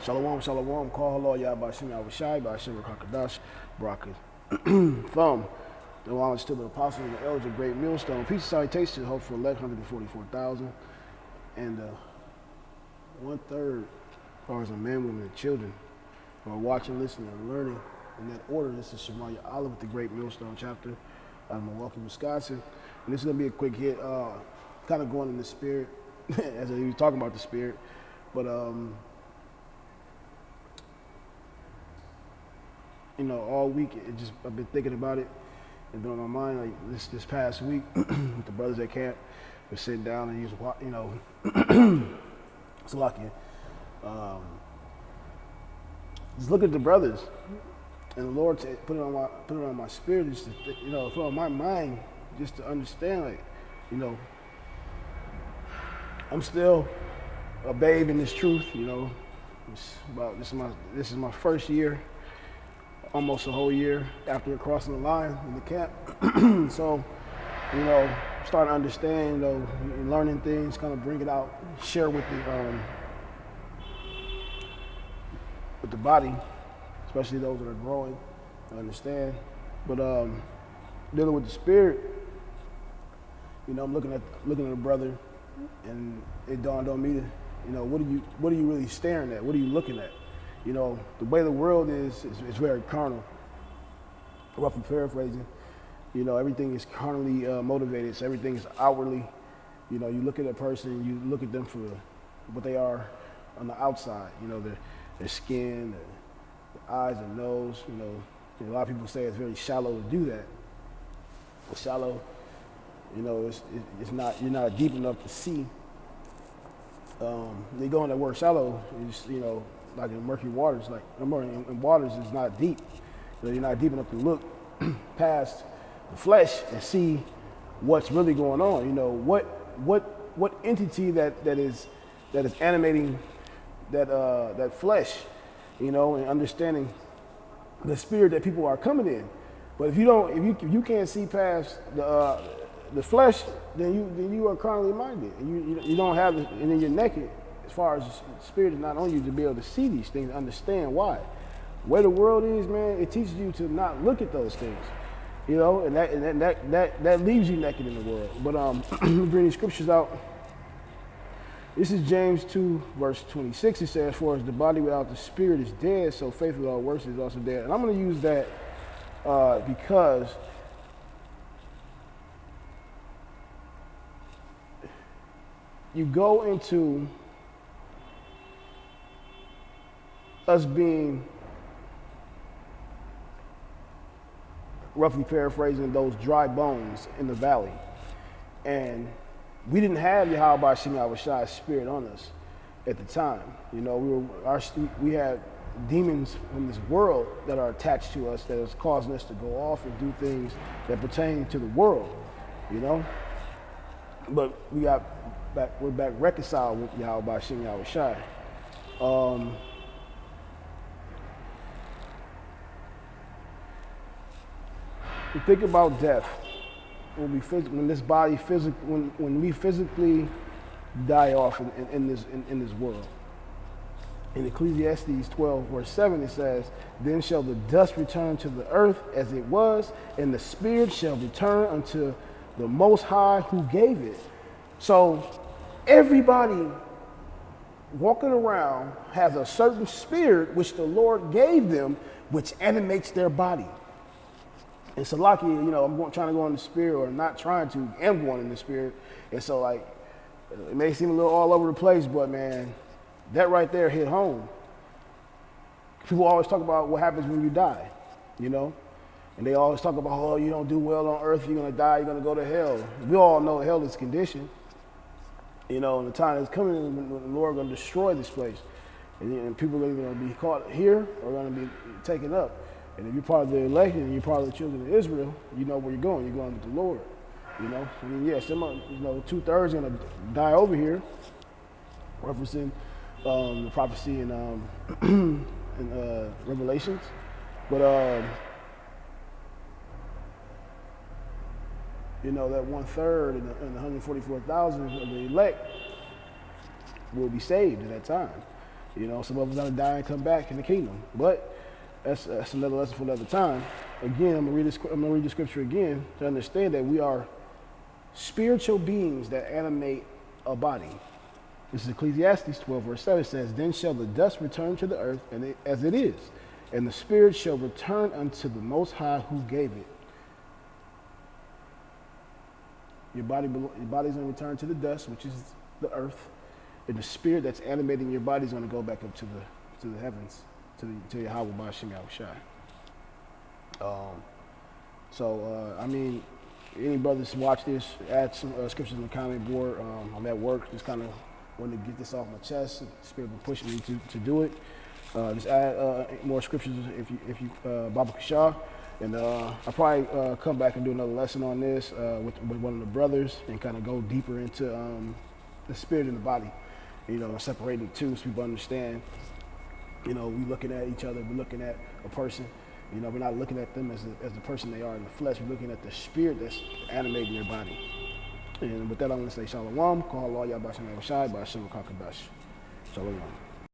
Shalom, shalom, call Allah, Yahba Shem Yahushai, by Shem Kakadash, Baraka. Thumb, the knowledge to the apostle and the elder, great millstone. Peace and salutation, hope for 144,000. And 1/3, as far as men, women, and children who are watching, listening, and learning in that order. This is Shemaya Olive with the Great Millstone chapter out of Milwaukee, Wisconsin. And this is going to be a quick hit, kind of going in the spirit, as he was talking about the spirit. But, you know, all week I've been thinking about it and been on my mind. Like this past week with the brothers at camp, we're sitting down and it's lucky. Just look at the brothers, and the Lord put it on my spirit, just to, put it on my mind, just to understand, like, I'm still a babe in this truth. This is my first year. Almost a whole year after crossing the line in the camp. So, starting to understand, learning things, kind of bring it out, share with the body, especially those that are growing, to understand. But dealing with the spirit, I'm looking at a brother, and it dawned on me, what are you really staring at? What are you looking at? The way the world is very carnal. Roughly paraphrasing, everything is carnally motivated. So everything is outwardly. You look at a person, you look at them for what they are on the outside. Their skin, their eyes and nose. A lot of people say it's very shallow to do that. It's shallow. It's not. You're not deep enough to see. They go on that word shallow. Like in murky waters, in waters is not deep. You're not deep enough to look past the flesh and see what's really going on. What entity that is animating that flesh, and understanding the spirit that people are coming in. But if you can't see past the flesh, then you are carnally minded, and you don't have it, and then you're naked. As far as the spirit is not on you to be able to see these things, understand why. Where the world is, man, it teaches you to not look at those things, and that leaves you naked in the world. But let me bring these scriptures out. This is James 2, verse 26. It says, "For as the body without the spirit is dead, so faith without works is also dead." And I'm going to use that because you go into us being, roughly paraphrasing, those dry bones in the valley. And we didn't have Yahweh Shem Yahushai's spirit on us at the time. We had demons from this world that are attached to us that is causing us to go off and do things that pertain to the world, But we're back reconciled with Yahweh Shem Yahushai. You think about death when we physically die off in this world. In Ecclesiastes 12, verse 7, it says, "Then shall the dust return to the earth as it was, and the spirit shall return unto the Most High who gave it." So everybody walking around has a certain spirit which the Lord gave them, which animates their body. And so, lucky, I'm trying to go in the spirit, or not trying to, am going in the spirit. And so, it may seem a little all over the place, but man, that right there hit home. People always talk about what happens when you die, and they always talk about, oh, you don't do well on earth, you're going to die, you're going to go to hell. We all know hell is conditioned, and the time is coming when the Lord is going to destroy this place. And people are going to be caught here or going to be taken up. And if you're part of the election and you're part of the children of Israel, you know where you're going. You're going with the Lord. Some 2/3 are going to die over here, referencing the prophecy in Revelations. But that 1/3 and the 144,000 of the elect will be saved at that time. You know, some of us gotta die and come back in the kingdom. But that's another lesson for another time. Again, I'm gonna read the scripture again to understand that we are spiritual beings that animate a body. This is Ecclesiastes 12, verse 7. It says, "Then shall the dust return to the earth as it is, and the spirit shall return unto the Most High who gave it." Your body's going to return to the dust, which is the earth, and the spirit that's animating your body is going to go back up to the heavens, to Yahweh Ba'ashem Yahushai. I mean, any brothers watch this, add some scriptures in the comment board. I'm at work, just kind of wanted to get this off my chest. The spirit been pushing me to do it. Just add more scriptures if you Baba Kashah. And I'll probably come back and do another lesson on this with one of the brothers and kind of go deeper into the spirit and the body, you know, separating the two so people understand, you know, we looking at each other, we're looking at a person, you know, we're not looking at them as the person they are in the flesh, we're looking at the spirit that's animating their body. And with that, I'm going to say Shalom, call Allah Yabashim Yahushai, Ba'ashem Kakabash. Shalom.